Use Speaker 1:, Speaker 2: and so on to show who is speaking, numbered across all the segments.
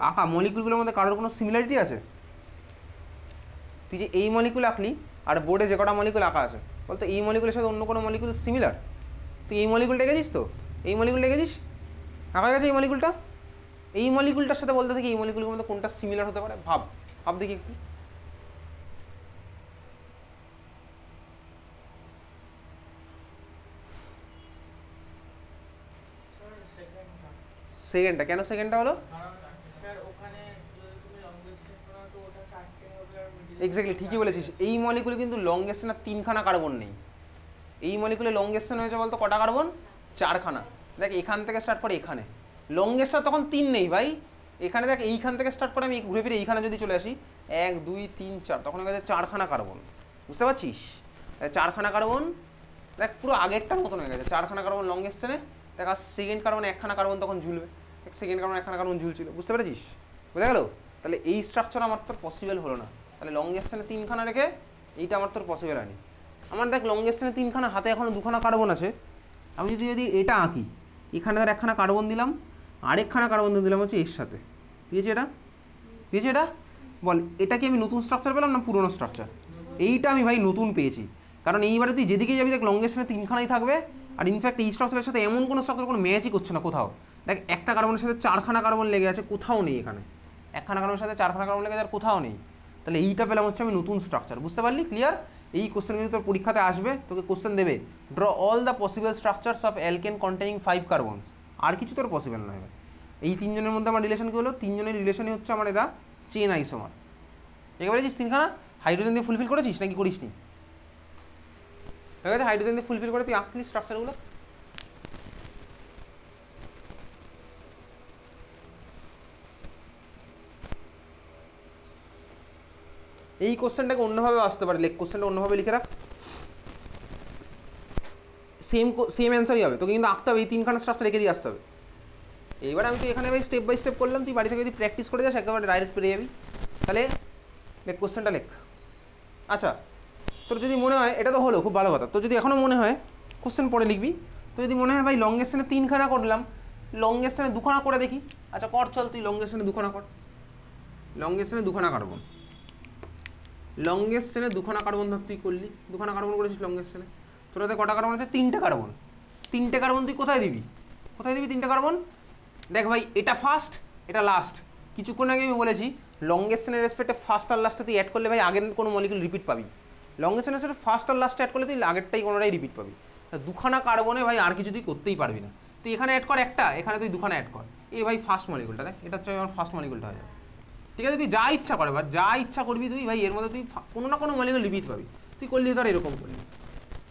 Speaker 1: আঁকা মলিকুলগুলোর মধ্যে কারোর কোনো সিমিলারিটি আছে? তুই যে এই মলিকুল আঁকলি আর বোর্ডে যে কটা মলিকুল আঁকা আছে বলতো এই মলিকুলের সাথে অন্য কোনো মলিকুল সিমিলার? তুই এই মলিকুলটা এঁকেছিস তো? এই মলিকুলটা এঁকেছিস? আঁকা গেছে এই মলিকুলটা? এই মলিকুলটার সাথে বলতে থাকি এই মলিকুলের মধ্যে কোনটা সিমিলার হতে পারে, ভাব ভাব দেখি একটু। সেকেন্ডটা কেন? সেকেন্ডটা হলো এক্স্যাক্টলি ঠিকই বলেছিস। এই মলিকুলে কিন্তু লংগেস্ট চেনের 3খানা কার্বন নেই। এই মলিকুলে লংগেস্ট চেন হয়েছে বলতো কটা কার্বন? 4খানা। দেখ এখান থেকে স্টার্ট করে এখানে লংগেস্টটা তখন 3 নেই ভাই। এখানে দেখ এইখান থেকে স্টার্ট করে আমি ঘুরে ফিরে এইখানে যদি চলে আসি 1 2 3 4 তখন হয়ে গেছে 4খানা কার্বন। বুঝতে পারছিস? 4খানা কার্বন দেখ পুরো আগেরটার মতন হয়ে গেছে। 4খানা কার্বন লংগেস্ট চেনে। দেখ আর সেকেন্ড কার্বনে 1খানা কার্বন তখন ঝুলবে। Second কার্বনে 1খানা carbon ঝুলছিল। বুঝতে পেরেছিস? বুঝা গেল? তাহলে এই স্ট্রাকচার আমার তোর পসিবল হলো না। তাহলে লংগেস্ট চেনে 3খানা রেখে এইটা আমার তোর পসিবল হয়নি। আমার দেখ লংগেস্ট চেনে 3খানা, হাতে এখনো 2খানা কার্বন আছে। আমি যদি এটা আঁকি, এখানে ধর 1খানা কার্বন দিলাম, আরেকখানা কার্বন দিলাম হচ্ছে এর সাথে, দিয়েছে এটা? দিয়েছে এটা? বল এটা কি আমি নতুন স্ট্রাকচার পেলাম না পুরনো স্ট্রাকচার? এইটা আমি ভাই নতুন পেয়েছি। কারণ এইবারে তুই যেদিকে যাবি দেখ লংগেস্ট চেনে 3খানাই থাকবে। আর ইনফ্যাক্ট এই স্ট্রাকচারের সাথে এমন কোনো স্ট্রাকচার কোনো ম্যাচই করছে না কোথাও। দেখ একটা কার্বনের সাথে 4খানা কার্বন লেগে আছে, কোথাও নেই এখানে। 1খানা কার্বনের সাথে 4খানা কার্বন লেগে আছে আর কোথাও নেই। তাহলে এইটা পেলাম হচ্ছে আমি নতুন স্ট্রাকচার। বুঝতে পারলি? ক্লিয়ার? এই কোশ্চেন কিন্তু তোর পরীক্ষাতে আসবে, তোকে কোশ্চেন দেবে draw all the possible structures of alkane containing 5 carbons. আর কিছু তোর পসিবল নয়। এই তিনজনের মধ্যে আমার রিলেশন কি হলো? তিনজনের রিলেশনই হচ্ছে আমার এরা চেন আইসোমার। একেবারে 3খানা হাইড্রোজেন দিয়ে ফুলফিল করেছিস নাকি করিসনি? ঠিক আছে, হাইড্রোজেন দিয়ে ফুলফিল করে তুই আঁকলি স্ট্রাকচারগুলো। এই কোশ্চেনটাকে অন্যভাবে আসতে পারে, কোশ্চেনটা অন্যভাবে লিখে রাখ, সেম অ্যান্সারই হবে। তোকে কিন্তু আঁকতে হবে, এই 3খানা স্ট্রাকচার রেখে দিয়ে আসতে হবে। এইবার আমি তো এখানে ভাই স্টেপ বাই স্টেপ করলাম, তুই বাড়ি থেকে যদি প্র্যাকটিস করে যাস একেবারে ডাইরেক্ট পেরে যাবি। তাহলে লেখ কোশ্চেনটা লেখ। আচ্ছা তোর যদি মনে হয়, এটা তো হলো খুব ভালো কথা, তোর যদি এখনও মনে হয় কোশ্চেন পরে লিখবি। তো যদি মনে হয় ভাই লংগেস্ট চেনে 3খানা করলাম, লংগেস্ট চেনে 2খানা করে দেখি। আচ্ছা কর, চল তুই লংগেস্ট চেনে 2খানা কর। লংগেস্ট চেনে 2খানা কার্বন, লংগেস্ট চেনে 2খানা কার্বন ধর তুই করলি, 2খানা কার্বন করেছিস লংগেস্ট চেনে। তোর হাতে কটা কার্বন আছে? 3টে কার্বন। 3টে কার্বন তুই কোথায় দিবি? কোথায় দিবি 3টে কার্বন? দেখ ভাই এটা ফার্স্ট, এটা লাস্ট। কিছুক্ষণ আগে আমি বলেছি লংগেস্ট চেনের রেসপেক্টে ফার্স্ট আর লাস্টে তুই অ্যাড করলে ভাই আগের কোনো মলিকুল রিপিট পাবি। লংগেস্ট চেনের রেসপেক্টে ফার্স্ট আর লাস্টে অ্যাড করলে তুই আগেরটাই কোনোটাই রিপিট পাবি। 2খানা কার্বনে ভাই আর কিছু তুই করতেই পারবি না। তুই এখানে অ্যাড কর একটা, এখানে তুই 2খানা অ্যাড কর। এই ভাই ফার্স্ট মলিকুলটা দেখ, এটা হচ্ছে আমার ফার্স্ট মলিকুলটা হয়ে যাবে। ঠিক আছে, তুই যা ইচ্ছা করে এবার, যা ইচ্ছা করবি তুই ভাই, এর মধ্যে তুই কোনো না কোনো মলিকুল রিপিট পাবি। তুই করলি ধর এরকম করলি,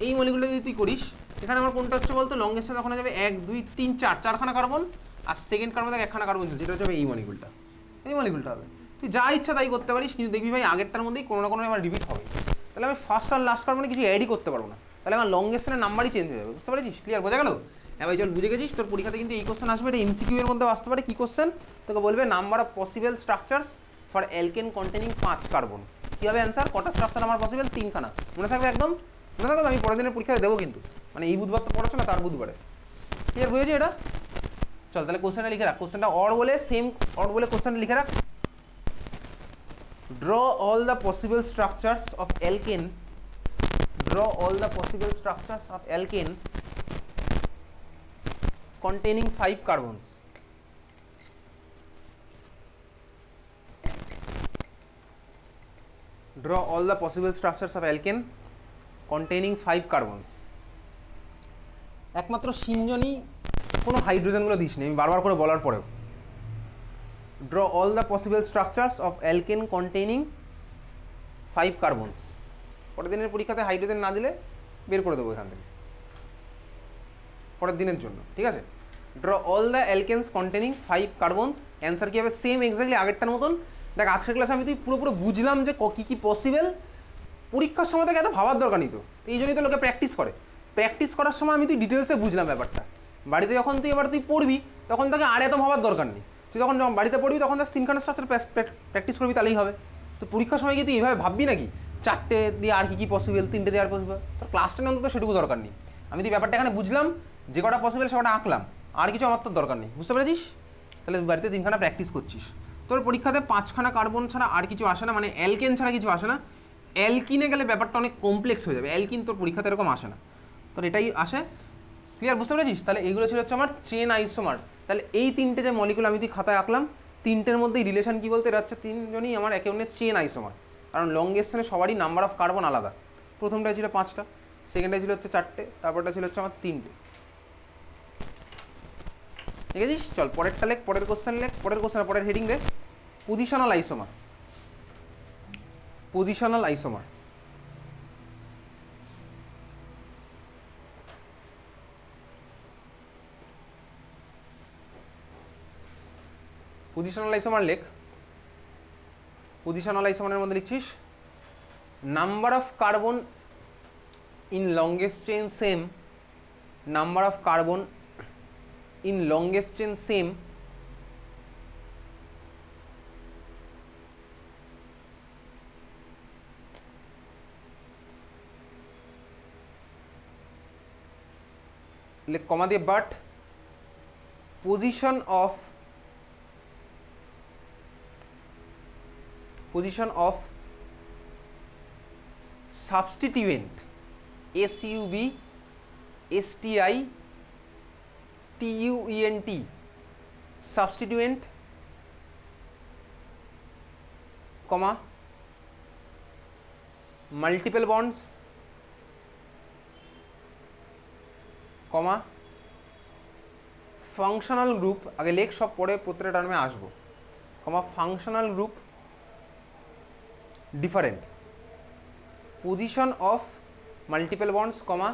Speaker 1: এই মলিকুলটা যদি তুই করিস, এখানে আমার কোনটা হচ্ছে বলতো লংগেস্ট চেনে তখন যাবে 1 2 3 4, 4খানা কার্বন। আর সেকেন্ড কার্বন দেখ 1খানা কার্বন ছিল, যেটা হচ্ছে এই মলিকুলটা, এই মলিকুলটা হবে। তুই যা ইচ্ছা তাই করতে পারিস, কিন্তু দেখবি ভাই আগেরটার মধ্যেই কোনো না কোনো আমার রিপিট হবে। তাহলে আমি ফার্স্ট আর লাস্ট কার্বনে কিছু অ্যাডই করতে পারবো না, তাহলে আমার লংগেস্ট চেনের নাম্বারই চেঞ্জ হয়ে যাবে। বুঝতে পারছিস? ক্লিয়ার? বোঝা গেল? হ্যাঁ ভাই চল, বুঝে গেছিস। তোর পরীক্ষাতে কিন্তু এই কোশ্চেন আসবে, এটা এমসিকিউ এর মধ্যে আসতে পারে। কি কোশ্চেন? তোকে বলবে number of possible structures for alkane containing 5 carbon. কী হবে অ্যান্সার? কটা স্ট্রাকচার আমার পসিবল? 3খানা। মনে থাকবে একদম? মনে থাকবে? আমি পরের দিনের পরীক্ষাতে দেবো কিন্তু, মানে এই বুধবার তো পড়াচ্ছ না, তার বুধবারে। ক্লিয়ার? বুঝেছি এটা? চল তাহলে কোশ্চেনটা লিখে রাখ। কোশ্চেনটা অর বলে, সেম অর বলে কোশ্চেনটা লিখে রাখ। Draw all the possible structures of alkane. Draw all the possible structures of alkane containing 5 carbons. Draw all the possible structures of alkane containing 5 carbons. একমাত্র সিনজনই কোনো হাইড্রোজেনগুলো দিসনি আমি বারবার করে বলার পরেও। Draw all the possible structures of alkane containing 5 carbons. পরের দিনের পরীক্ষাতে হাইড্রোজেন না দিলে বের করে দেবো এখান থেকে পরের দিনের জন্য। ঠিক আছে? Draw all the alkanes containing 5 carbons. Answer কী হবে? সেম এক্স্যাক্টলি আগেরটার মতন। দেখ আজকের ক্লাসে আমি তুই পুরো বুঝলাম যে কী কী পসিবল। পরীক্ষার সময় থেকে এত ভাবার দরকার নেই তো, এই জন্যই তো লোকে প্র্যাকটিস করে। প্র্যাকটিস করার সময় আমি তুই ডিটেলসে বুঝলাম ব্যাপারটা। বাড়িতে যখন তুই এবার তুই পড়বি তখন তাকে আর এত ভাবার দরকার নেই। তুই যখন বাড়িতে পড়বি তখন তার 3খানা স্ট্রাকচার প্র্যাকটিস করবি, তাহলেই হবে। তো পরীক্ষার সময় কি তুই এইভাবে ভাববি নাকি 4টে দিয়ে আর কী পসিবল, 3টে দিয়ে আর পসিবল? তোর ক্লাস 10 অন্তত সেটুকু দরকার নেই। আমি তুই ব্যাপারটা এখানে বুঝলাম, যে কটা পসিবল সে কটা আঁকলাম, আর কিছু আমার তোর দরকার নেই। বুঝতে পেরেছিস? তাহলে বাড়িতে 3খানা প্র্যাকটিস করছিস। তোর পরীক্ষাতে 5খানা কার্বন ছাড়া আর কিছু আসে না, মানে অ্যালকেন ছাড়া কিছু আসে না। অ্যালকিনে গেলে ব্যাপারটা অনেক কমপ্লেক্স হয়ে যাবে, অ্যালকিন তোর পরীক্ষাতে এরকম আসে না, তোর এটাই আসে। ক্লিয়ার, বুঝতে পেরেছিস? তাহলে এইগুলো ছিল হচ্ছে আমার চেন আইসোমার। তাহলে এই তিনটে যে মলিকুল আমি তুই খাতায় আঁকলাম, তিনটের মধ্যে রিলেশন কী বলতে, এটা হচ্ছে তিনজনই আমার একে অন্যের চেন আইসোমার। কারণ লংগেস্ট সবারই নাম্বার অফ কার্বন আলাদা। প্রথমটা ছিল 5টা, সেকেন্ডটা ছিল হচ্ছে 4টে, তারপরটা ছিল হচ্ছে আমার 3টে। ঠিক আছে, চল পরেরটা লেখ, পরের কোশ্চেন লেখ, পরের কোশ্চেন পরের হেডিং দে, positional isomer. Positional isomer, positional isomer লেখ। পজিশনাল আইসোমারের মধ্যে লিখছিস number of carbon in longest chain same, number of carbon in longest chain same, লেখ কমা দিয়ে, but position of substituent substituent substituent comma multiple bonds comma functional group, আগে লেখ সব পরে প্রত্যেকটা টার্মে আসবো, comma functional group different, position of multiple bonds comma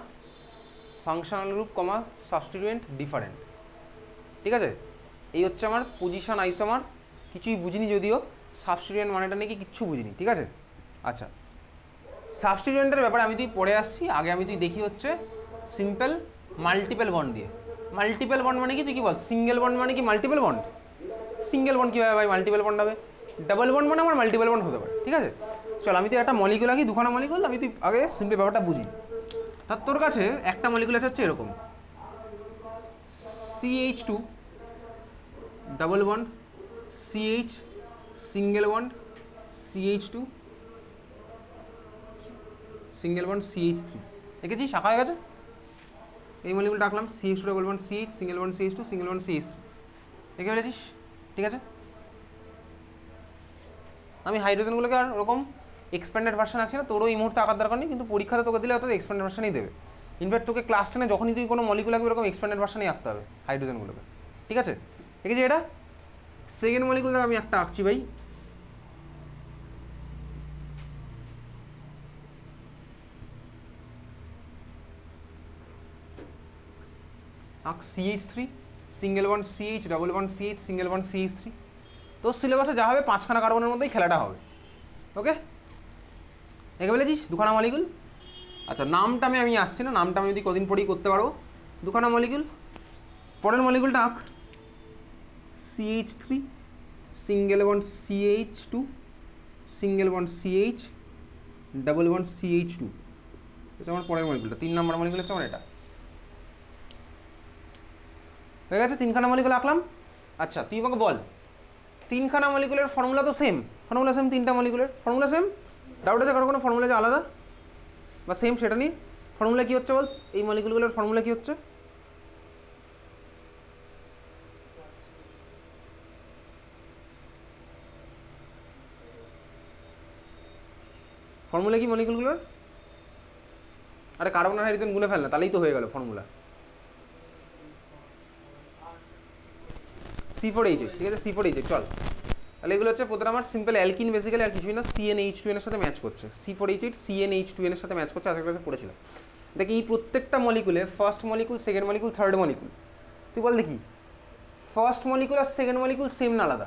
Speaker 1: functional group comma substituent different। ঠিক আছে, এই হচ্ছে আমার পজিশন আইসোমার। কিছুই বুঝিনি যদিও, সাবস্টিটিউয়েন্ট মানেটা নাকি কিচ্ছু বুঝিনি। ঠিক আছে, আচ্ছা সাবস্টিটিউয়েন্টের ব্যাপারে আমি তুই পড়ে আসছি, আগে আমি তুই দেখি হচ্ছে সিম্পল মাল্টিপল বন্ড দিয়ে। মাল্টিপল বন্ড মানে কি, তুই কি বল? সিঙ্গেল বন্ড মানে কি মাল্টিপল বন্ড? সিঙ্গেল বন্ড কীভাবে ভাই মাল্টিপল বন্ড হবে? ডাবল বন্ড মানে আমার মাল্টিপল বন্ড হতে পারে। ঠিক আছে, চল আমি তুই একটা মলিকুল আঁকি, 2খানা মলিকুল, আমি তুই আগে সিম্পল ব্যাপারটা বুঝি। তার তোর কাছে একটা মলিকুল আছে হচ্ছে এরকম CH2 double bond CH single bond CH2 single bond CH3, দেখেছি শাখা হয়ে গেছে। এই মলিকুলটা আঁকলাম CH2 double bond CH single bond CH2 single bond CH3, দেখে ফেলেছিস। ঠিক আছে, আমি হাইড্রোজেনগুলোকে আর ওরকম এক্সপ্যান্ডেড ভার্সন আছে না, তোরও এই মুহূর্তে আঁকার দরকার নেই, কিন্তু পরীক্ষাতে তোকে দিলে অর্থাৎ এক্সপ্যান্ডেড ভার্সনই দেবে। ইনফ্যাক্ট তোকে ক্লাস 10-এ যখনই তুই কোনো মলিকুল আঁকবি এরকম এক্সপ্যান্ডেড ভার্সনই আঁকতে হবে হাইড্রোজেনগুলোকে। ঠিক আছে, দেখেছি এটা সেকেন্ড মলিকুল আমি একটা আঁকছি ভাই, আঁক CH3 single bond CH double bond CH single bond CH3। তোর সিলেবাসে যা হবে 5খানা কার্বনের মধ্যেই খেলাটা হবে। ওকে, দেখে ফেলেছিস 2খানা মলিকুল। আচ্ছা নামটা আমি আসছি না, নামটা আমি যদি কদিন পরেই করতে পারবো। 2খানা মলিকুল, পরের মলিকুলটা আঁক CH3 single bond CH2 single bond CH double bond CH2, এটা আমার পরের মলিকুলটা, 3 নম্বর মলিকুল হচ্ছে আমার এটা। হয়ে গেছে, 3খানা মলিকুল আঁকলাম। আচ্ছা তুই আমাকে বল 3খানা মলিকুলের ফর্মুলা তো সেম, ফর্মুলা সেম, 3টা মলিকুলের ফর্মুলা সেম, ডাউট আছে কারো কোনো ফর্মুলা যে আলাদা বা সেম সেটা নিয়ে? ফর্মুলা কী হচ্ছে বল, এই মলিকুলগুলোর ফর্মুলা কী হচ্ছে? ফর্মুলা কি মলিকুলগুলোর? আরে কার্বন আর হাইড্রোজেন গুনে ফেল না, তাহলেই তো হয়ে গেল ফর্মুলা। C4H8, ঠিক আছে C4H8। চল তাহলে এগুলো হচ্ছে প্রথমে আমার সিম্পল অ্যালকিন, বেসিক্যালি আর কিছুই না, CnH2n এর সাথে ম্যাচ করছে। C4H8 CnH2n এর সাথে ম্যাচ করছে, আজকের ক্লাসে পড়েছিলাম। দেখি এই প্রত্যেকটা মলিকুলে first molecule, second molecule, third molecule, তুই বল দেখি ফার্স্ট মলিকুল আর সেকেন্ড মলিকুল সেম না আলাদা?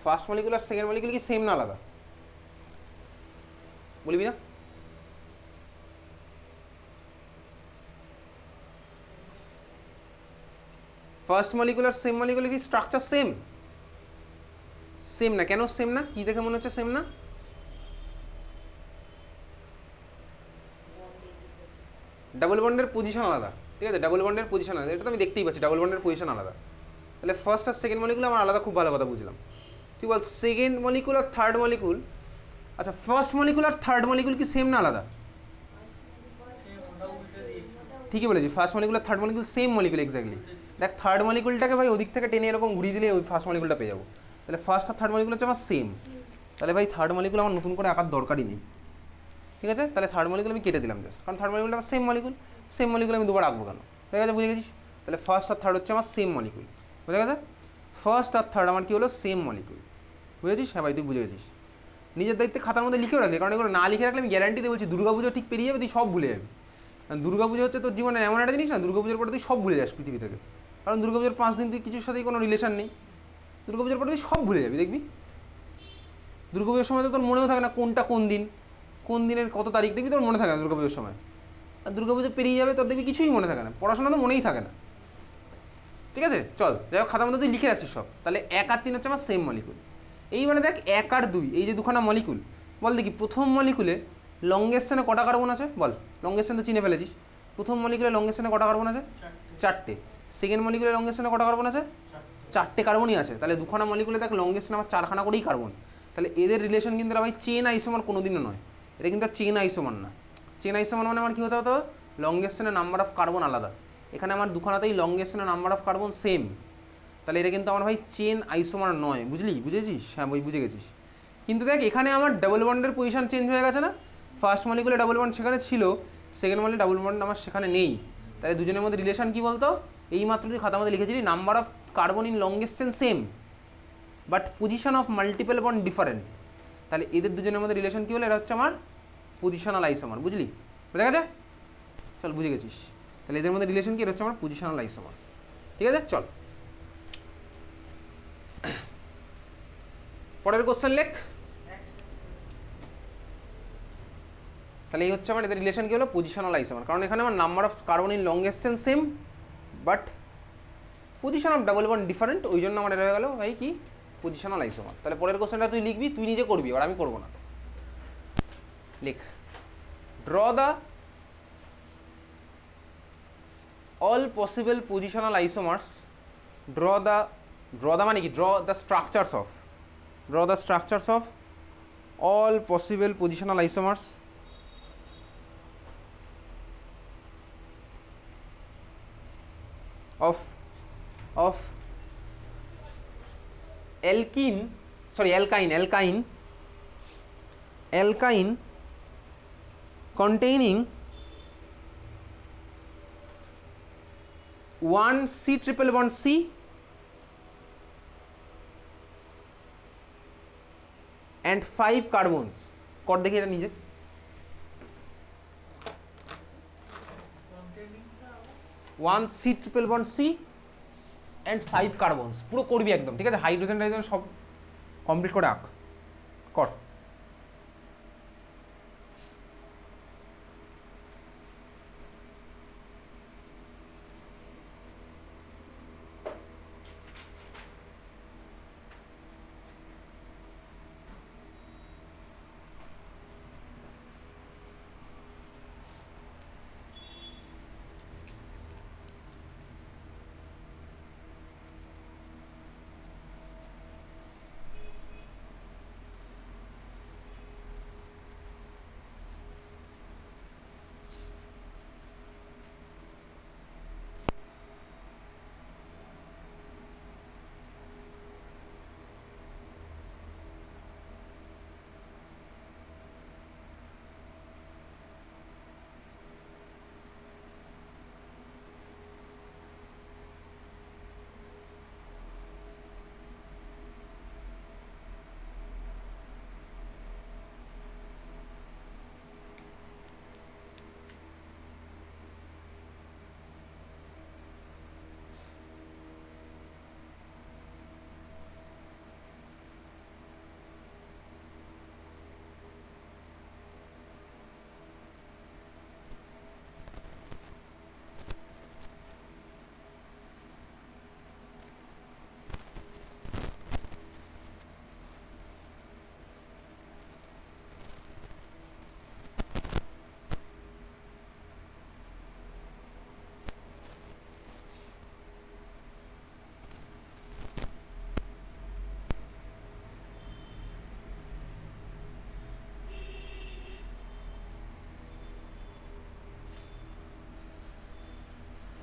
Speaker 1: ফার্স্ট মলিকুল আর সেকেন্ড মলিকুল কি সেম না আলাদা? বলবি না? ফার্স্ট মলিকুল আর সেম মলিকুলের কি স্ট্রাকচার সেম? সেম না, কেন সেম না? কি দেখে মনে হচ্ছে সেম না? ডাবল বন্ডের পজিশন আলাদা। ঠিক আছে, ডাবল বন্ডের পজিশন আলাদা, এটা তো আমি দেখতেই পাচ্ছি, ডাবল বন্ডের পজিশন আলাদা। তাহলে ফার্স্ট আর সেকেন্ড মলিকুল আমার আলাদা, খুব ভালো কথা বুঝলাম। তুই বল সেকেন্ড মলিকুল আর থার্ড মলিকুল, আচ্ছা ফার্স্ট মলিকুল আর থার্ড মলিকুল কি সেম না আলাদা? ঠিকই বলেছি, ফার্স্ট মলিকুল আর third molecule same molecule exactly. দেখ থার্ড মলিকুলটাকে ভাই ওদিক থেকে টেনে এরকম ঘুরিয়ে দিলে ওই ফার্স্ট মলিকুলটা পেয়ে যাবো। তাহলে ফার্স্ট আর থার্ড মলিকুল হচ্ছে আমার সেম। তাহলে ভাই থার্ড মলিকুল আমার নতুন করে আঁকার দরকারই নেই, ঠিক আছে? তাহলে থার্ড মলিকুল আমি কেটে দিলাম জাস্ট, কারণ থার্ড মলিকুলটা আমার সেম মলিকুল, সেম মলিকুল আমি দুবার আঁকবো কেন? ঠিক আছে, বুঝে গেছিস? তাহলে ফার্স্ট আর থার্ড হচ্ছে আমার সেম মলিকুল, বুঝে গেছে? ফার্স্ট আর থার্ড আমার কি হলো? সেম মলিকুল, বুঝেছিস? হ্যাঁ ভাই তুই বুঝে গেছিস। নিজের দায়িত্বে খাতার মধ্যে লিখেও রাখলি, কারণ এগুলো না লিখে রাখলে আমি গ্যারান্টি দিয়ে বলছি দুর্গাপুজো ঠিক পেরিয়ে যাবে, তুই সব ভুলে যাবি। কারণ দুর্গাপুজো হচ্ছে তোর জীবনে এমন একটা জিনিস না, দুর্গাপুজোর পরে তুই সব ভুলে যাস পৃথিবী থেকে। কারণ দুর্গাপুজোর 5 দিন তুই কিছুর সাথেই কোনো রিলেশন নেই, দুর্গাপুজোর পরে তুই সব ভুলে যাবি দেখবি। দুর্গাপুজোর সময় তো তোর মনেও থাকে না কোনটা কোন দিন, কোন দিনের কত তারিখ, দেখবি তোর মনে থাকে না দুর্গাপুজোর সময়। আর দুর্গাপুজো পেরিয়ে যাবে তোর দেখবি কিছুই মনে থাকে না, পড়াশোনা তো মনেই থাকে না, ঠিক আছে? চল যাই হোক, খাতার মধ্যে তুই লিখে রাখছিস সব। তাহলে 1 আর 3 হচ্ছে আমার সেম মলিকুল। এইবারে দেখ 1 আর 2 এই যে দুখানা মলিকুল, বল দেখি প্রথম মলিকুলে লংগেস্ট চেনে কটা কার্বন আছে? বল, লংগেস্ট চেন তো চিনে ফেলেছিস। প্রথম মলিকুলে লংগেস্ট চেনে কটা কার্বন আছে? 4টে। সেকেন্ড মলিকুলে লংগেস্ট চেনে কটা কার্বন আছে? 4টে কার্বনই আছে। তাহলে দুখানা মলিকুলে দেখ লংগেস্ট চেন আমার 4খানা করেই কার্বন। তাহলে এদের রিলেশন কিন্তু ভাই চেন আইসোমার কোনোদিনও নয়, এটা কিন্তু চেন আইসোমার না। চেন আইসোমার মানে আমার কী হতে হতো? লংগেস্ট চেনের নাম্বার অফ কার্বন আলাদা। এখানে আমার দুখানাতেই লংগেস্ট চেনের নাম্বার অফ কার্বন সেম, তাহলে এটা কিন্তু আমার ভাই চেন আইসোমার নয়, বুঝলি? বুঝেছিস? হ্যাঁ বই বুঝে গেছিস। কিন্তু দেখ এখানে আমার ডাবল বন্ডের পজিশন চেঞ্জ হয়ে গেছে না? ফার্স্ট মলিকুলে ডাবল বন্ড সেখানে ছিল, সেকেন্ড মলিকুলে ডাবল বন্ড আমার সেখানে নেই। তাহলে দুজনের মধ্যে রিলেশন কী বলতো? এইমাত্র তুই খাতার মধ্যে লিখেছিলি number of carbon in longest chain same but position of multiple bond different. তাহলে এদের দুজনের মধ্যে রিলেশন কী হলো? এটা হচ্ছে আমার পজিশনাল আইসোমার, বুঝলি? বুঝে গেছে? চল বুঝে গেছিস। তাহলে এদের মধ্যে রিলেশন কি? এটা হচ্ছে আমার পজিশনাল আইসোমার, ঠিক আছে? চল পরের কোশ্চেন লেখ। তাহলে এই হচ্ছে আমার এদের রিলেশন কি হলো? Positional isomer. কারণ এখানে আমার number of carbon in longest chain same but position of double bond different, ওই জন্য আমার এটা হয়ে গেল ভাই কি? Positional isomer. তাহলে পরের কোশ্চেনটা তুই লিখবি, তুই নিজে করবি, আর আমি করবো না। লিখ, draw the all possible positional isomers, draw the মানে কি? draw the structures of all possible positional isomers of alkyne containing 1 C triple bond C and 5 carbons। কর দেখি এটা নিজে। 1 C triple bond C and 5 carbons, পুরো করবি একদম, ঠিক আছে? হাইড্রোজেন টাইড্রোজেন সব কমপ্লিট করে আঁক, কর।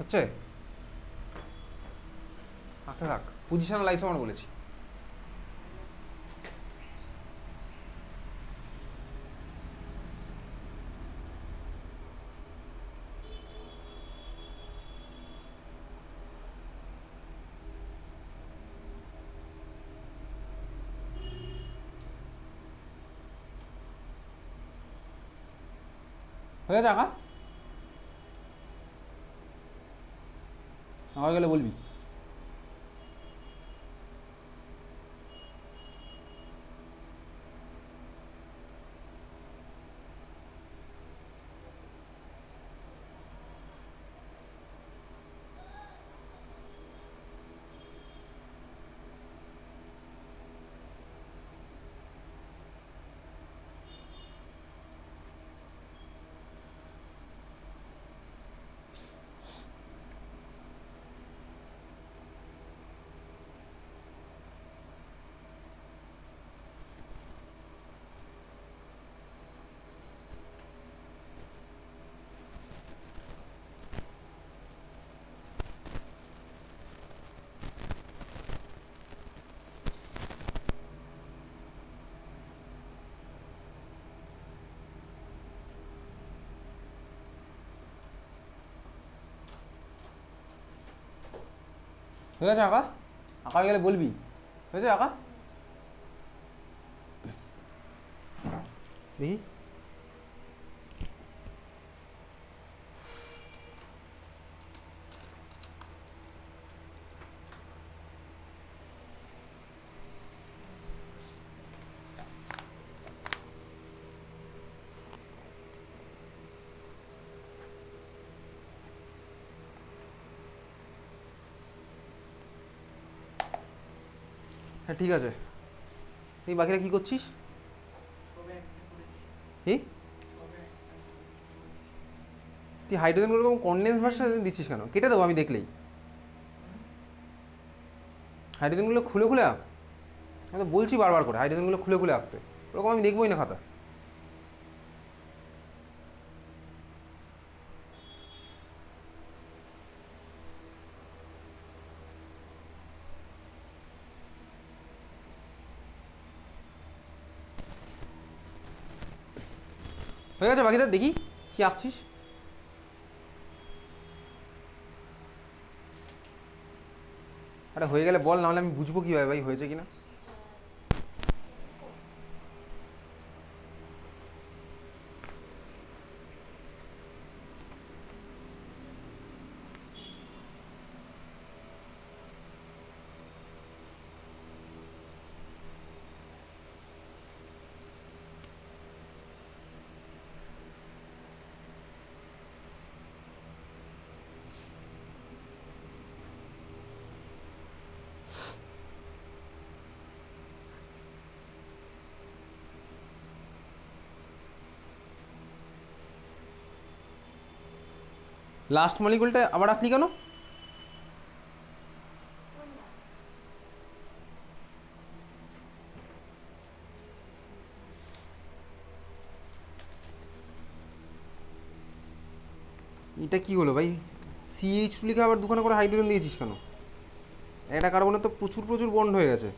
Speaker 1: হচ্ছে আঁকতে থাক, পজিশনাল আইসোমার বলেছি। হয়ে গেছে আঁকা? হয়ে গেলে বলবি। হয়ে গেছে আঁকা? আঁকা হয়ে গেলে বলবি। হয়েছে আঁকা? দেখি। হ্যাঁ ঠিক আছে, তুই বাকিরা কি করছিস? কি তুই হাইড্রোজেনগুলো কনডেন্স ভার্সন দিচ্ছিস কেন? কেটে দেবো আমি দেখলেই। হাইড্রোজেনগুলো খুলে খুলে আঁক। আমি তো বলছি বারবার করে হাইড্রোজেনগুলো খুলে খুলে আঁকতে, ওরকম আমি দেখবোই না খাতা। হয়ে গেছে বাকিদের দেখি কি আঁকছিস। আরে হয়ে গেলে বল, নাহলে আমি বুঝবো কীভাবে ভাই হয়েছে কিনা। লাস্ট মলিকুলটা আবার আঁকলি কেন? এটা কি হলো ভাই? সিএইচ লিখে আবার দুখানা করে হাইড্রোজেন দিয়েছিস কেন? একটা কার্বনের তো প্রচুর প্রচুর বন্ড হয়ে গেছে।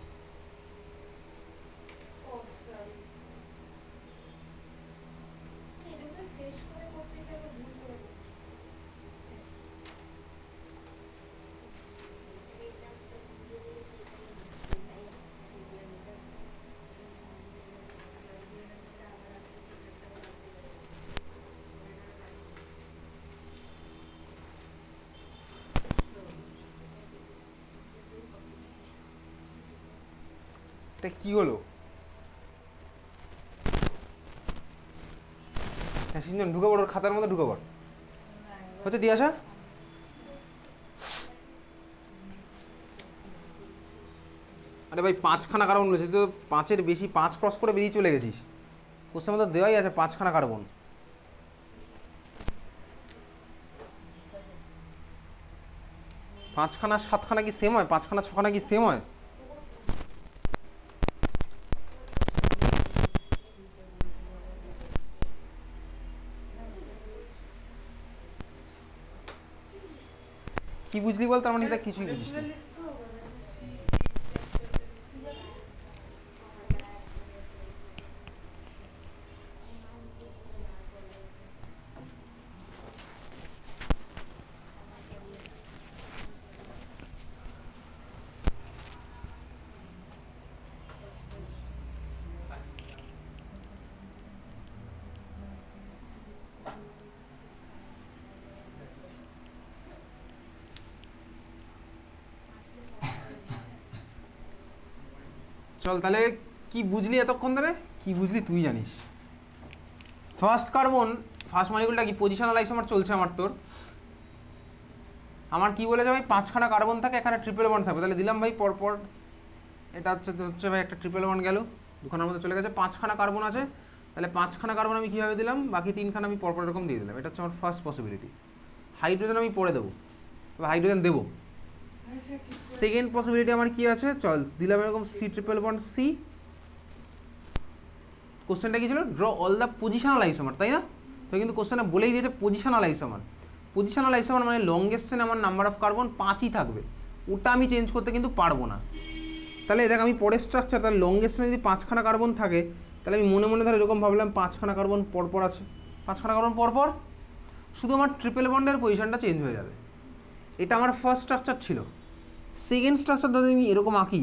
Speaker 1: এটা কি হলো? হ্যাঁ সিঞ্জন ঢুকে পড়, ওর খাতার মধ্যে ঢুকে পড়। হচ্ছে দিয়ে আসা। আরে ভাই পাঁচখানা কার্বন বলেছিস তো, পাঁচের বেশি, পাঁচ ক্রস করে বেরিয়ে চলে গেছিস। কোশ্চেন মধ্যে দেওয়াই আছে পাঁচখানা কার্বন। পাঁচখানা সাতখানা কি সেম হয়? পাঁচখানা ছখানা কি সেম হয়? কি বুঝলি বল? তার মানে এটা কিছুই বুঝিস না। চল তাহলে কি বুঝলি এতক্ষণ ধরে? কি বুঝলি তুই জানিস। ফার্স্ট কার্বন, ফার্স্ট মলিকুলটা কি পজিশনাল আইসোমার চলছে আমার। তোর আমার কি বলেছে ভাই, 5খানা কার্বন থাকে, এখানে ট্রিপল বন্ড থাকবে। তাহলে দিলাম ভাই পরপর, এটা হচ্ছে ভাই একটা ট্রিপল বন্ড গেল, দুখানার মধ্যে চলে গেছে। 5খানা কার্বন আছে, তাহলে 5খানা কার্বন আমি কীভাবে দিলাম, বাকি 3খানা আমি পরপর এরকম দিয়ে দিলাম। এটা হচ্ছে আমার ফার্স্ট পসিবিলিটি। হাইড্রোজেন আমি পরে দেবো, তবে হাইড্রোজেন দেবো। সেকেন্ড পসিবিলিটি আমার কি আছে, চল দিলাম এরকম সি ট্রিপল বন্ড সি। কোশ্চেনটা কি ছিল, draw all the positional isomer, তাই না? তো কিন্তু কোশ্চেনে বলেই দিয়েছে পজিশনাল আইসোমার। পজিশনাল আইসোমার মানে লংগেস্ট চেনে আমার নাম্বার অফ কার্বন 5ই থাকবে, ওটা আমি চেঞ্জ করতে কিন্তু পারবো না। তাহলে দেখ আমি পরের স্ট্রাকচার, তাহলে লংগেস্ট চেনে যদি 5খানা কার্বন থাকে, তাহলে আমি মনে মনে ধর এরকম ভাবলাম 5খানা কার্বন পরপর আছে, 5খানা কার্বন পরপর, শুধু আমার ট্রিপল বন্ডের পজিশনটা চেঞ্জ হয়ে যাবে। এটা আমার ফার্স্ট স্ট্রাকচার ছিল। সেকেন্ড স্ট্রাকচার যদি আমি এরকম আঁকি,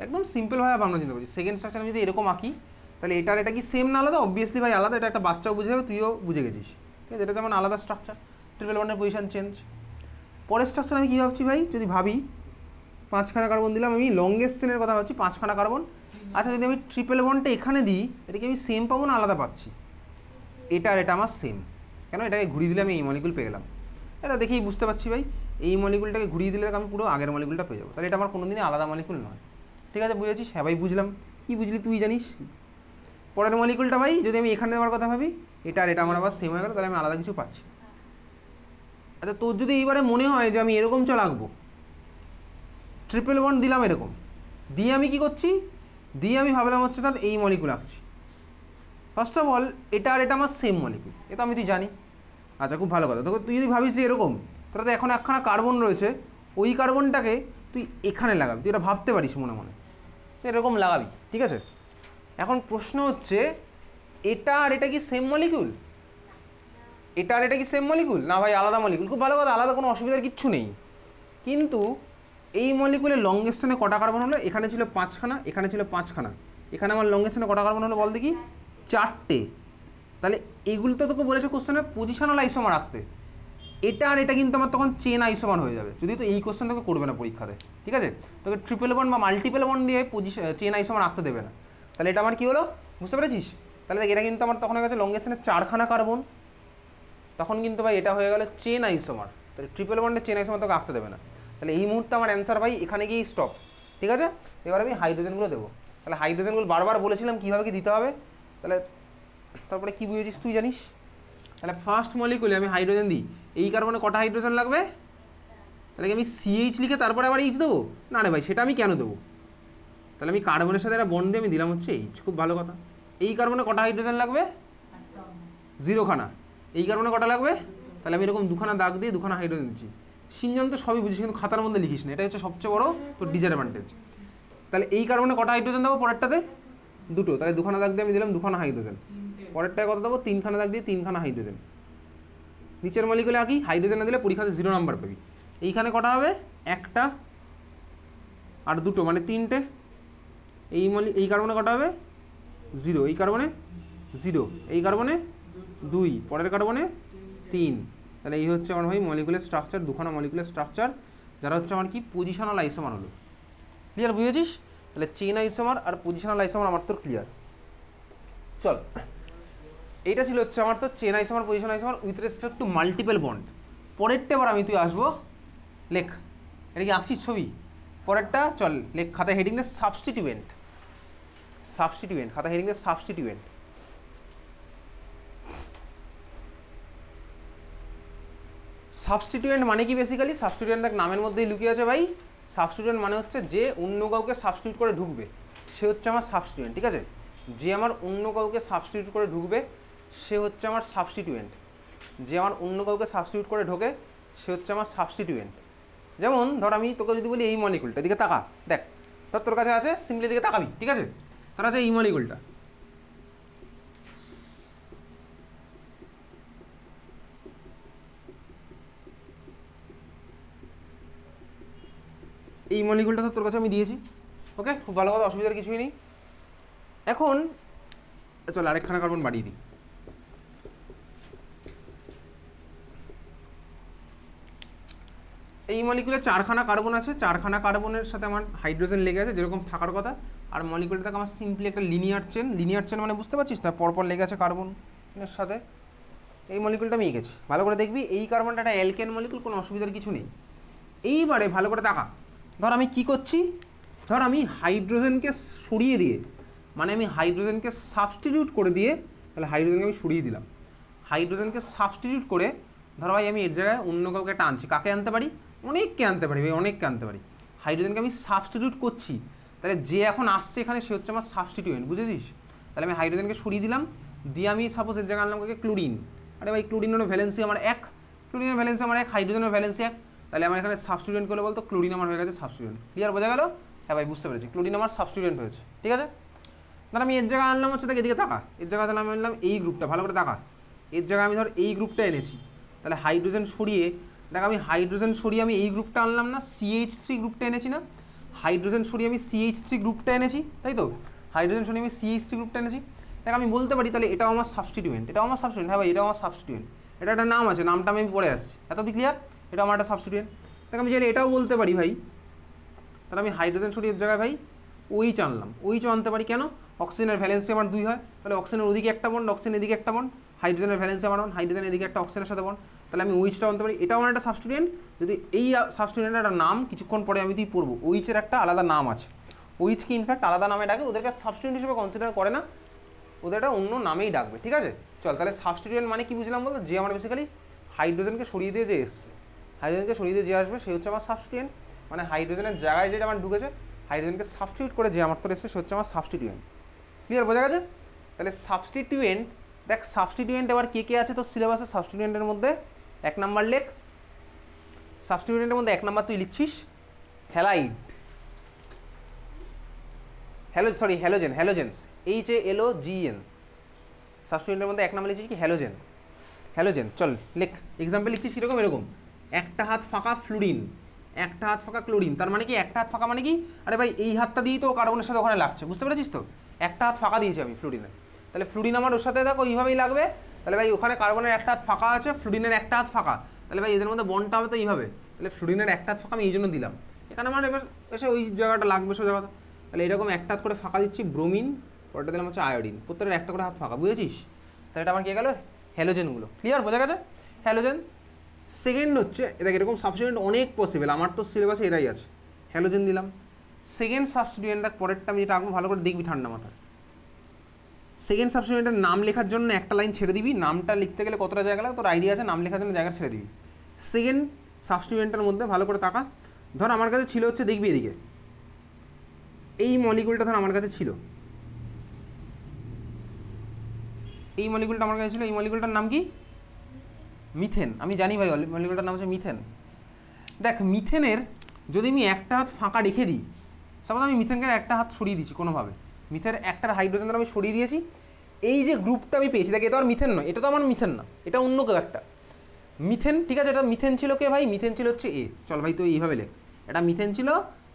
Speaker 1: একদম সিম্পলভাবে আমরা চিন্তা করছি, সেকেন্ড স্ট্রাকচার আমি যদি এরকম আঁকি, তাহলে এটার এটা কি সেম না আলাদা? অবভিয়াসলি ভাই আলাদা, এটা একটা বাচ্চাও বুঝে যাবে, তুইও বুঝে গেছিস, ঠিক আছে? এটা যেমন আলাদা স্ট্রাকচার, ট্রিপল বন্ডের পজিশন চেঞ্জ। পরের স্ট্রাকচার আমি কী ভাবছি ভাই, যদি ভাবি 5খানা কার্বন দিলাম, আমি লংগেস্ট চেনের কথা ভাবছি, 5খানা কার্বন। আচ্ছা যদি আমি ট্রিপল বন্ডটা এখানে দিই, এটা কি আমি সেম পাবো না আলাদা পাচ্ছি? এটা আর এটা আমার সেম, কেন? এটাকে ঘুরিয়ে দিলে আমি এই মলিকুল পেয়ে গেলাম। এটা দেখেই বুঝতে পারছি ভাই, এই মলিকুলটাকে ঘুরিয়ে দিলে আমি পুরো আগের মলিকুলটা পেয়ে যাবো। তাহলে এটা আমার কোনোদিনই আলাদা মলিকুল নয়, ঠিক আছে? বুঝেছিস? হ্যাঁ ভাই বুঝলাম। কী বুঝলি তুই জানিস? পরের মলিকুলটা ভাই যদি আমি এখানে দেওয়ার কথা ভাবি, এটা আর এটা আমার আবার সেম হয়ে গেল, তাহলে আমি আলাদা কিছু পাচ্ছি। আচ্ছা তোর যদি এইবারে মনে হয় যে আমি এরকম চল আঁকবো, ট্রিপল বন্ড দিলাম এরকম, দিয়ে আমি কি করছি, দিয়ে আমি ভাবলাম হচ্ছে তার এই মলিকুল আঁকছি। ফার্স্ট অফ অল এটা আর এটা আমার সেম মলিকুল, এটা আমি তুই জানি। আচ্ছা খুব ভালো কথা। তোকে তুই যদি ভাবিস যে এরকম, তোরা তো এখন একখানা কার্বন রয়েছে, ওই কার্বনটাকে তুই এখানে লাগাবি, তুই এটা ভাবতে পারিস মনে মনে, এরকম লাগাবি, ঠিক আছে? এখন প্রশ্ন হচ্ছে এটা আর এটা কি সেম মলিকুল? এটা আর এটা কি সেম মলিকুল? না ভাই আলাদা মলিকুল। খুব ভালো কথা, আলাদা কোনো অসুবিধার কিচ্ছু নেই। কিন্তু এই মলিকুলের লংগেস্ট চেনে কটা কার্বন হলো? এখানে ছিল 5খানা, এখানে ছিল 5খানা, এখানে আমার লংগেস্ট চেনে কটা কার্বন হলো বল দেখি? 4টে। তাহলে এইগুলো তো তোকে বলেছে কোশ্চেনে পজিশনাল আইসোমার রাখতে, এটা আর এটা কিন্তু আমার তখন চেন আইসোমার হয়ে যাবে। যদি তো এই কোশ্চেন তোকে করবে না পরীক্ষাতে, ঠিক আছে? তোকে ট্রিপল বন্ড বা মাল্টিপল বন্ড দিয়ে চেন আইসোমার রাখতে দেবে না। তাহলে এটা আমার কী হলো বুঝতে পেরেছিস? তাহলে দেখ এটা কিন্তু আমার তখন হয়ে গেছে লংগেস্ট চেনে 4খানা কার্বন, তখন কিন্তু ভাই এটা হয়ে গেল চেন আইসোমার। তাহলে ট্রিপল বন্ডের চেন আইসোমার তোকে আঁকতে দেবে না। তাহলে এই মুহূর্তে আমার অ্যান্সার ভাই এখানে গিয়ে স্টপ, ঠিক আছে? এবার আমি হাইড্রোজেনগুলো দেবো। তাহলে হাইড্রোজেনগুলো বারবার বলেছিলাম কীভাবে কি দিতে হবে, তাহলে তারপরে কী বুঝেছিস তুই জানিস। তাহলে ফার্স্ট মলিকুলে আমি হাইড্রোজেন দিই, এই কার্বনে কটা হাইড্রোজেন লাগবে? তাহলে কি আমি সিএইচ লিখে তারপরে আবার এইচ দেবো? না রে ভাই, সেটা আমি কেন দেবো? তাহলে আমি কার্বনের সাথে একটা বন্ড দিয়ে আমি দিলাম হচ্ছে এইচ। খুব ভালো কথা। এই কার্বনে কটা হাইড্রোজেন লাগবে? 0খানা। এই কার্বনে কটা লাগবে? তাহলে আমি এরকম 2খানা দাগ দিয়ে 2খানা হাইড্রোজেন দিচ্ছি। সিনজন তো সবই বুঝিস, কিন্তু খাতার মধ্যে লিখিস না, এটা হচ্ছে সবচেয়ে বড় তোর ডিসঅ্যাডভান্টেজ। তাহলে এই কার্বনে কটা হাইড্রোজেন দেবো পরেরটাতে? 2টো। তাহলে 2খানা দাগ দিয়ে আমি দিলাম 2খানা হাইড্রোজেন। পরেরটায় কত দেবো? 3খানা দাগ দিয়ে 3খানা হাইড্রোজেন। নিচের মলিকুলে আঁকি, হাইড্রোজেন না দিলে পরীক্ষাতে 0 নাম্বার পাবি। এইখানে কটা হবে? 1টা আর 2টো, মানে 3টে। এই কার্বনে কটা হবে? 0। এই কার্বনে 0, এই কার্বনে 2, পরের কার্বনে 3। তাহলে এই হচ্ছে আমার ভাই মলিকুলার স্ট্রাকচার, 2খানা মলিকুলার স্ট্রাকচার, যারা হচ্ছে আমার কি পজিশনাল আইসোমার হলো। ক্লিয়ার বুঝেছিস? তাহলে চেন আইসোমার আর পজিশনাল আইসোমার আমার তোর ক্লিয়ার। চল, এইটা ছিল হচ্ছে আমার তো chain isomer, position isomer with respect to multiple bond. পরেরটা এবার আমি তুই আসবো, লেখ। এটা কি আঁকছিস ছবি? পরেরটা চল লেখ খাতায় হেডিং দে সাবস্টিটিউয়েন্ট। সাবস্টিটিউয়েন্ট, খাতায় হেডিং দে সাবস্টিটিউয়েন্ট। সাবস্টিটিউয়েন্ট মানে কি বেসিক্যালি? সাবস্টিটিউয়েন্ট দেখ নামের মধ্যেই লুকিয়ে আছে ভাই। সাবস্টিটিউয়েন্ট মানে হচ্ছে যে অন্য কাউকে সাবস্টিটিউট করে ঢুকবে, সে হচ্ছে আমার সাবস্টিটিউয়েন্ট, ঠিক আছে? যে আমার অন্য কাউকে সাবস্টিটিউট করে ঢুকবে সে হচ্ছে আমার সাবস্টিটিউয়েন্ট। যে আমার অন্য কাউকে সাবস্টিটিউট করে ঢোকে সে হচ্ছে আমার সাবস্টিটিউয়েন্ট। যেমন ধর আমি তোকে যদি বলি এই মলিকুলটা দিকে তাকা, দেখ ধর তোর কাছে আছে, সিম্পলি দিকে তাকাবি, ঠিক আছে, তোর আছে এই মলিকুলটা, এই মলিকুলটা তো তোর কাছে আমি দিয়েছি, ওকে, খুব ভালো কথা, অসুবিধার কিছুই নেই। এখন চল আরেকখানা কার্বন বাড়িয়ে দিই। এই মলিকুলে 4খানা কার্বন আছে, 4খানা কার্বনের সাথে আমার হাইড্রোজেন লেগে আছে যেরকম থাকার কথা। আর মলিকুলটা থেকে আমার সিম্পলি একটা লিনিয়ার চেন, লিনিয়ার চেন মানে বুঝতে পারছিস, তার পরপর লেগে আছে কার্বনের সাথে। এই মলিকুলটা আমি এঁকেছি, ভালো করে দেখবি এই কার্বনটা একটা অ্যালকেন মলিকুল, কোনো অসুবিধার কিছু নেই। এইবারে ভালো করে তাকা, ধর আমি কি করছি, ধর আমি হাইড্রোজেনকে সরিয়ে দিয়ে, মানে আমি হাইড্রোজেনকে সাবস্টিটিউট করে দিয়ে, তাহলে হাইড্রোজেনকে আমি সরিয়ে দিলাম, হাইড্রোজেনকে সাবস্টিটিউট করে ধর ভাই আমি এর জায়গায় অন্য কাউকে একটা আনছি, কাকে আনতে পারি, অনেককে আনতে পারি ভাই, অনেককে আনতে পারি। হাইড্রোজেনকে আমি সাবস্টিটিউট করছি, তাহলে যে এখন আসছে এখানে সে হচ্ছে আমার সাবস্টিটিউয়েন্ট, বুঝেছিস? তাহলে আমি হাইড্রোজেনকে সরিয়ে দিলাম, দিয়ে আমি সাপোজ এর জায়গায় আনলাম কাকে, ক্লোরিন। আরে ভাই ক্লোরিনের ভ্যালেন্সি আমার 1, ক্লোরিনের ভ্যালেন্সি আমার 1, হাইড্রোজেনের ভ্যালেন্সি 1, তাহলে আমার এখানে সাবস্টিটিউয়েন্ট করলে বলতো ক্লোরিন আমার হয়ে গেছে সাবস্টিটিউয়েন্ট। ক্লিয়ার, বোঝা গেল? হ্যাঁ ভাই বুঝতে পেরেছি, ক্লোরিন আমার সাবস্টিটিউয়েন্ট হয়েছে, ঠিক আছে। ধর আমি এর জায়গায় আনলাম হচ্ছে, দেখ এদিকে তাকা, এর জায়গায় তাহলে আমি আনলাম এই গ্রুপটা, ভালো করে তাকা, এর জায়গায় আমি ধর এই গ্রুপটা এনেছি, তাহলে হাইড্রোজেন সরিয়ে, দেখ আমি হাইড্রোজেন সরিয়ে আমি এই গ্রুপটা আনলাম না, CH3 গ্রুপটা এনেছি না, হাইড্রোজেন সরিয়ে আমি CH3 গ্রুপটা এনেছি, তাই তো, হাইড্রোজেন সরিয়ে আমি CH3 গ্রুপটা এনেছি। দেখ আমি বলতে পারি তাহলে এটাও আমার সাবস্টিটিউয়েন্ট, এটাও আমার সাবস্টিটিউয়েন্ট, হ্যাঁ ভাই এটাও আমার সাবস্টিটিউয়েন্ট, এটা একটা নাম আছে, নামটা আমি পরে আসছি, এত দি ক্লিয়ার, এটা আমার একটা সাবস্টিটিউয়েন্ট। দেখ আমি চাইলে এটাও বলতে পারি ভাই, তাহলে আমি হাইড্রোজেন সরিয়ে এর জায়গায় ভাই ওইচ আনলাম, ওইচও আনতে পারি, কেন, অক্সিজেনের ভ্যালেন্সি আমার 2 হয়, তাহলে অক্সিজেনের ওদিকে একটা বন্ড, অক্সিজেন এদিকে একটা বন্ড, হাইড্রোজেনের ভ্যালেন্সি আমার 1, হাইড্রোজেন এদিকে একটা অক্সিজেনের সাথে বন্ড, তাহলে আমি ওইচটাও আনতে পারি, এটাও আমার একটা সাবস্টিটিউয়েন্ট। যদি এই সাবস্টিটিউয়েন্টের একটা নাম কিছুক্ষণ পরে আমি তুই পড়বো, ওইচের একটা আলাদা নাম আছে, ওইচকে ইনফ্যাক্ট আলাদা নামে ডাকে, ওদেরকে সাবস্টিটিউয়েন্ট হিসেবে কনসিডার করে না, ওদের একটা অন্য নামেই ডাকবে, ঠিক আছে। চল তাহলে সাবস্টিটিউয়েন্ট মানে কি বুঝলাম বলতো, যে আমার বেসিক্যালি হাইড্রোজেনকে সরিয়ে দিয়ে যে এসছে, হাইড্রোজেনকে সরিয়ে দিয়ে যে আসবে সে হচ্ছে আমার সাবস্টিটিউয়েন্ট, মানে হাইড্রোজেনের জায়গায় যেটা আমার ঢুকেছে, হাইড্রোজেনকে সাবস্টিটিউট করে যে আমার তো এসছে সে হচ্ছে আমার সাবস্টিটিউয়েন্ট। ক্লিয়ার, বোঝা গেছে? তাহলে সাবস্টিটিউয়েন্ট, দেখ সাবস্টিটিউয়েন্ট এবার কে কে আছে তোর সিলেবাসে, সাবস্টিটিউয়েন্টের মধ্যে 1 নাম্বার লেখ, সাবস্টিটিউয়েন্টের মধ্যে 1 নাম্বার তুই লিখছিস হ্যালাইড, হ্যালোজেন, হ্যালোজেন্স, HALOGEN, সাবস্টিটিউয়েন্টের মধ্যে 1 নাম্বার লিখছিস কি হ্যালোজেন, হ্যালোজেন। চল লেখ, এক্সাম্পল লিখছিস এরকম এরকম, একটা হাত ফাঁকা ফ্লুরিন, একটা হাত ফাঁকা ক্লোরিন, তার মানে কি একটা হাত ফাঁকা মানে কি, আরে ভাই এই হাতটা দিয়েই তো কার্বনের সাথে ওখানে লাগছে, বুঝতে পেরেছিস তো, একটা হাত ফাঁকা দিয়েছি আমি ফ্লুরিনে, তাহলে ফ্লুরিন আমার ওর সাথে দেখো এইভাবেই লাগবে, তাহলে ভাই ওখানে কার্বনের একটা হাত ফাঁকা আছে, ফ্লুরিনের একটা হাত ফাঁকা, তাহলে ভাই এদের মধ্যে বন্ডটা হবে তো এইভাবে, তাহলে ফ্লুরিনের একটা হাত ফাঁকা আমি এই জন্য দিলাম, এখানে আমার এবার এসে ওই জায়গাটা লাগবে সোজা কথা, তাহলে এরকম একটা হাত করে ফাঁকা দিচ্ছি ব্রোমিন, পরটা দিলাম হচ্ছে আয়োডিন, প্রত্যেকের একটা করে হাত ফাঁকা, বুঝেছিস? তাহলে এটা আমার কে গেল, হ্যালোজেনগুলো। ক্লিয়ার, বোঝা গেছে? হ্যালোজেন। সেকেন্ড হচ্ছে এটা, এরকম সাবস্টিটিউয়েন্ট অনেক পসিবল, আমার তো সিলেবাসে এরাই আছে, হ্যালোজেন দিলাম। সেকেন্ড সাবস্টিটিউয়েন্ট, দেখ পরেরটা আমি যেটা আঁকবো ভালো করে দেখবি ঠান্ডা মাথা, সেকেন্ড সাবস্টিটিউয়েন্টের নাম লেখার জন্য একটা লাইন ছেড়ে দিবি, নামটা লিখতে গেলে কতটা জায়গা লাগে তোর আইডিয়া আছে, নাম লেখার জন্য জায়গা ছেড়ে দিবি। সেকেন্ড সাবস্টিটিউয়েন্টের মধ্যে ভালো করে তাকা, ধর আমার কাছে ছিল হচ্ছে, দেখবি এদিকে এই মলিকুলটা ধর আমার কাছে ছিল, এই মলিকুলটা আমার কাছে ছিল, এই মলিকুলটার নাম কি, মিথেন। আমি জানি ভাই মলিকুলটার নাম হচ্ছে মিথেন। দেখ মিথেনের যদি আমি একটা হাত ফাঁকা রেখে দিই, সাপোজ আমি মিথেনকে একটা হাত সরিয়ে দিচ্ছি কোনোভাবে, মিথেনের একটা হাইড্রোজেন আমি সরিয়ে দিয়েছি, এই যে গ্রুপটা আমি পেয়েছি, দেখ এটা আর মিথেন নয়, এটা তো আমার মিথেন না, এটা অন্য কেউ একটা মিথেন, ঠিক আছে, এটা মিথেন ছিল কে ভাই, মিথেন ছিল হচ্ছে এ, চল ভাই তো এইভাবে লেখ, এটা মিথেন ছিল,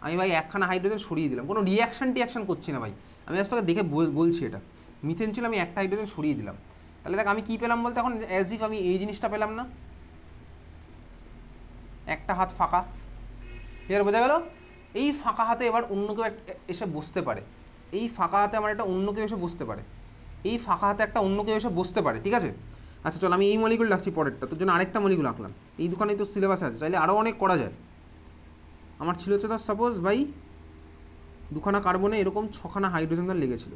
Speaker 1: আমি ভাই একখানা হাইড্রোজেন সরিয়ে দিলাম, কোনো রিয়াকশন করছি না ভাই, আমি আজ তোকে দেখে বলছি এটা মিথেন ছিল, আমি একটা হাইড্রোজেন সরিয়ে দিলাম, তাহলে দেখ আমি কী পেলাম বলতে, এখন অ্যাজ ইফ আমি এই জিনিসটা পেলাম না, একটা হাত ফাঁকা। ক্লিয়ার, বোঝা গেল? এই ফাঁকা হাতে এবার অন্য কেউ এসে বসতে পারে, এই ফাঁকা হাতে আমার একটা অন্য কেউ এসে বসতে পারে, এই ফাঁকা হাতে একটা অন্য কেউ এসে বসতে পারে, ঠিক আছে। আচ্ছা চল আমি এই মলিকুল রাখছি, পরেরটা তোর জন্য আরেকটা মলিকুল আঁকলাম, এই দুখানেই তো সিলেবাসে আছে, চাইলে আরও অনেক করা যায়। আমার ছিল হচ্ছে ধর সাপোজ ভাই দুখানা কার্বনে এরকম 6খানা হাইড্রোজেন ধর লেগেছিল,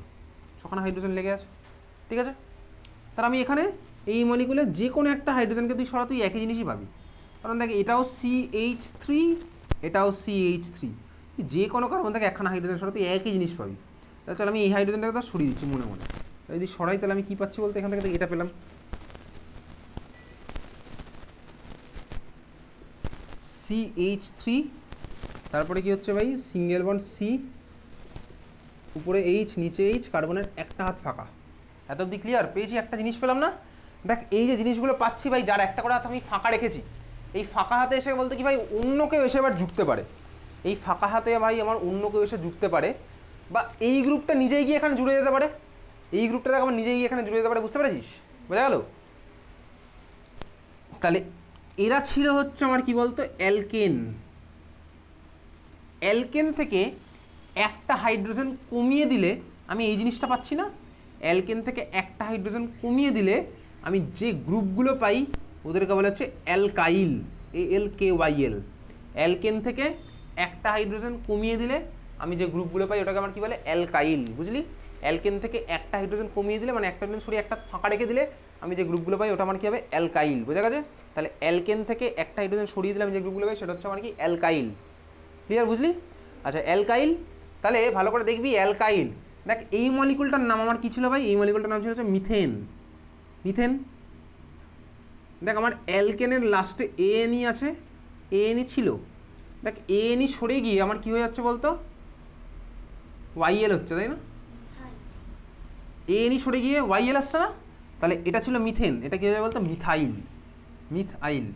Speaker 1: 6খানা হাইড্রোজেন লেগে আছে, ঠিক আছে। তার আমি এখানে এই মলিকুলে যে কোনো একটা হাইড্রোজেনকে তুই সরা, তুই একই জিনিসই পাবি, কারণ দেখ এটাও CH3, এটাও CH3, যে কোনো কার্বন থেকে একখানা হাইড্রোজেন সরা তুই একই জিনিস পাবি। তাহলে চল আমি এই হাইড্রোজেনটাকে তো সরিয়ে দিচ্ছি মনে মনে, যদি সরাই তাহলে আমি কী পাচ্ছি বলতে, এখান থেকে এটা পেলাম, CH3, তারপরে কি হচ্ছে ভাই সিঙ্গেল বন্ড সি, উপরে এইচ নিচে এইচ, কার্বনের একটা হাত ফাঁকা। এত অব্দি ক্লিয়ার? পেয়েছি, একটা জিনিস পেলাম না? দেখ এই যে জিনিসগুলো পাচ্ছি ভাই, যার একটা করে হাত আমি ফাঁকা রেখেছি, এই ফাঁকা হাতে এসে বলতে কি ভাই অন্য কেউ এসে এবার জুড়তে পারে, এই ফাঁকা হাতে ভাই আমার অন্য কেউ এসে জুড়তে পারে, বা এই গ্রুপটা নিজেই গিয়ে এখানে জুড়ে যেতে পারে, এই গ্রুপটা দেখ আমার নিজেই গিয়ে এখানে জুড়ে যেতে পারে, বুঝতে পেরেছিস? বোঝা গেল? তাহলে এরা ছিল হচ্ছে আমার কি বলতো অ্যালকেন। অ্যালকেন থেকে একটা হাইড্রোজেন কমিয়ে দিলে আমি এই জিনিসটা পাচ্ছি না, অ্যালকেন থেকে একটা হাইড্রোজেন কমিয়ে দিলে আমি যে গ্রুপগুলো পাই ওদেরকে বলা হচ্ছে অ্যালকাইল, ALKYL। অ্যালকেন থেকে একটা হাইড্রোজেন কমিয়ে দিলে আমি যে গ্রুপগুলো পাই ওটাকে আমার কি বলে অ্যালকাইল, বুঝলি? অ্যালকেন থেকে একটা হাইড্রোজেন কমিয়ে দিলে মানে একটা হাইড্রোজেন সরিয়ে একটা ফাঁকা রেখে দিলে আমি যে গ্রুপগুলো পাই ওটা আমার কি হবে অ্যালকাইল, বোঝা গেছে? তাহলে অ্যালকেন থেকে একটা হাইড্রোজেন সরিয়ে দিলে আমি যে গ্রুপগুলো পাই সেটা হচ্ছে আমার কি অ্যালকাইল। ক্লিয়ার, বুঝলি? আচ্ছা অ্যালকাইল, তাহলে ভালো করে দেখবি অ্যালকাইল, দেখ এই মলিকুলটার নাম আমার কি ছিল ভাই, এই মলিকুলটার নাম ছিল হচ্ছে মিথেন। মিথেন, দেখ আমার অ্যালকেনের লাস্টে ANE আছে, ANE ছিল, দেখ ANE সরে গিয়ে আমার কি হয়ে যাচ্ছে বলতো YL হচ্ছে, তাই না? ANE সরে গিয়ে YL আসছে না? তাহলে এটা ছিল মিথেন, এটা কি হবে বলতো মিথাইল, মিথাইল।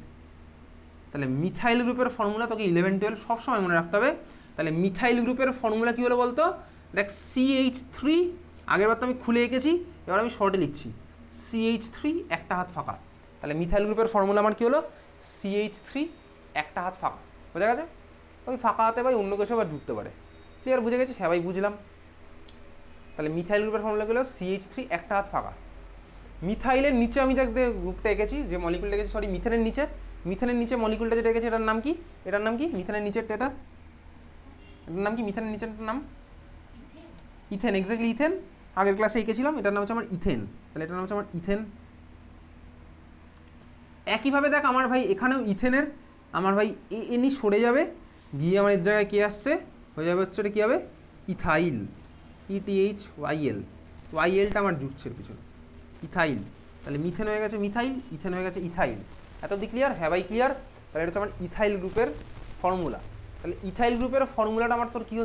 Speaker 1: তাহলে মিথাইল গ্রুপের ফর্মুলা তোকে 11-12 সবসময় মনে রাখতে হবে। তাহলে মিথাইল গ্রুপের ফর্মুলা কী হলো বলতো, দেখ CH3, আগের বার তো আমি খুলে এঁকেছি, এবার আমি শর্টে লিখছি, CH3 একটা হাত ফাঁকা। তাহলে মিথাইল গ্রুপের ফর্মুলা আমার কী হলো CH3 একটা হাত ফাঁকা, বোঝা গেছে? ওই ফাঁকা হাতে ভাই অন্য কিছু আবার জুড়তে পারে। ক্লিয়ার, বুঝে গেছি? হ্যাঁ ভাই বুঝলাম। তাহলে মিথাইল গ্রুপের ফর্মুলা হলো CH3 একটা হাত ফাঁকা। মিথাইলের নিচে আমি দেখ গ্রুপটা এঁকেছি, যে মলিকুলটা এঁকেছি, সরি মিথেনের নিচে, মিথেনের নিচে মলিকুলটা যেটা এঁকেছি এটার নাম কি, এটার নাম কি মিথেনের নিচের, এটার নাম কি মিথেনের নিচের নাম ইথেন, এক্স্যাক্টলি ইথেন, আগের ক্লাসে এঁকেছিলাম, এটার নাম হচ্ছে আমার ইথেন। তাহলে এটার নাম হচ্ছে আমার ইথেন। একইভাবে দেখ আমার ভাই এখানেও ইথেনের আমার ভাই ANE সরে যাবে, গিয়ে আমার এর জায়গায় কে আসছে, হয়ে যাবে হচ্ছে এটা কী হবে ইথাইল, ETHYL, YLটা আমার জুটছে এর পিছনে, ইথাইল। তাহলে মিথেন হয়ে গেছে মিথাইল, ইথেন হয়ে গেছে ইথাইল। এত অব্দি ক্লিয়ার? হ্যাঁ ভাই ক্লিয়ার। তাহলে এটা হচ্ছে আমার ইথাইল গ্রুপের ফর্মুলা। তাহলে ইথাইল গ্রুপের ফর্মুলাটা আমার তোর কী হচ্ছে